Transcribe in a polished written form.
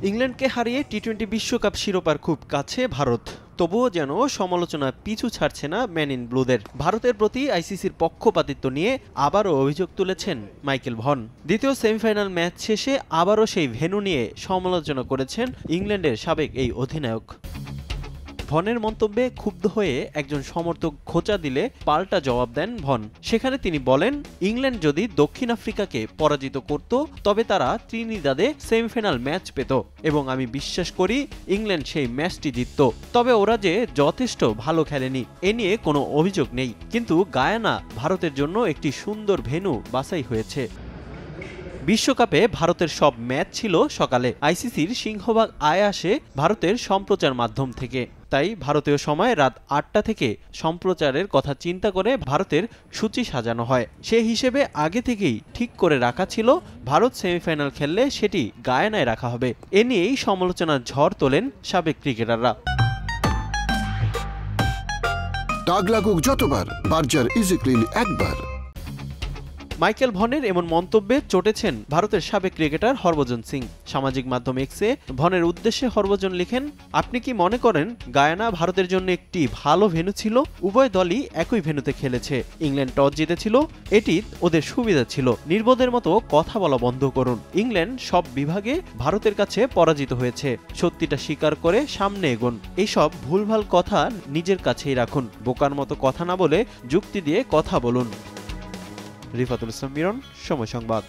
ইংল্যান্ডকে হারিয়ে টি-20 বিশ্বকাপ শিরোপার খুব কাছে ভারত, তবুও যেন সমালোচনা পিছু ছাড়ছে না ম্যান ইন ব্লুদের। ভারতের প্রতি আইসিসির পক্ষপাতিত্ব নিয়ে আবারও অভিযোগ তুলেছেন মাইকেল ভন। দ্বিতীয় সেমিফাইনাল ম্যাচ শেষে আবারও সেই ভেন্যু নিয়ে সমালোচনা করেছেন ইংল্যান্ডের সাবেক এই অধিনায়ক। ভনের মন্তব্যে ক্ষুব্ধ হয়ে একজন সমর্থক খোঁচা দিলে পাল্টা জবাব দেন ভন। সেখানে তিনি বলেন, ইংল্যান্ড যদি দক্ষিণ আফ্রিকাকে পরাজিত করত তবে তারা ত্রিনিদাদে সেমিফাইনাল ম্যাচ পেত এবং আমি বিশ্বাস করি ইংল্যান্ড সেই ম্যাচটি জিতত। তবে ওরা যে যথেষ্ট ভালো খেলেনি এ নিয়ে কোনো অভিযোগ নেই, কিন্তু গায়ানা ভারতের জন্য একটি সুন্দর ভেন্যু বাছাই হয়েছে। বিশ্বকাপে ভারতের সব ম্যাচ ছিল সকালে। আইসিসির সিংহভাগ আয় আসে ভারতের সম্প্রচার মাধ্যম থেকে, তাই ভারতীয় সময় রাত ৮টা থেকে সম্প্রচারের কথা চিন্তা করে ভারতের সূচি সাজানো হয়। সে হিসেবে আগে থেকেই ঠিক করে রাখা ছিল ভারত সেমিফাইনাল খেললে সেটি গায়ানায় রাখা হবে। এ নিয়েই সমালোচনার ঝড় তোলেন সাবেক ক্রিকেটাররা। দাগ লাগুক যতবার, বার্জার ইজি ক্লিন একবার। মাইকেল ভনের এমন মন্তব্যে চটেছেন ভারতের সাবেক ক্রিকেটার হরভজন সিং। সামাজিক মাধ্যম এক্সে ভনের উদ্দেশ্যে হরভজন লিখেন, আপনি কি মনে করেন গায়ানা ভারতের জন্য একটি ভালো ভেন্যু ছিল? উভয় দলই একই ভেন্যুতে খেলেছে। ইংল্যান্ড টস জিতেছিল, এটি ওদের সুবিধা ছিল। নির্বোধের মতো কথা বলা বন্ধ করুন। ইংল্যান্ড সব বিভাগে ভারতের কাছে পরাজিত হয়েছে। সত্যিটা স্বীকার করে সামনে এগোন। এইসব ভুলভাল কথা নিজের কাছেই রাখুন। বোকার মতো কথা না বলে যুক্তি দিয়ে কথা বলুন। রিফাতুল ইসলাম মিরন, সময় সংবাদ।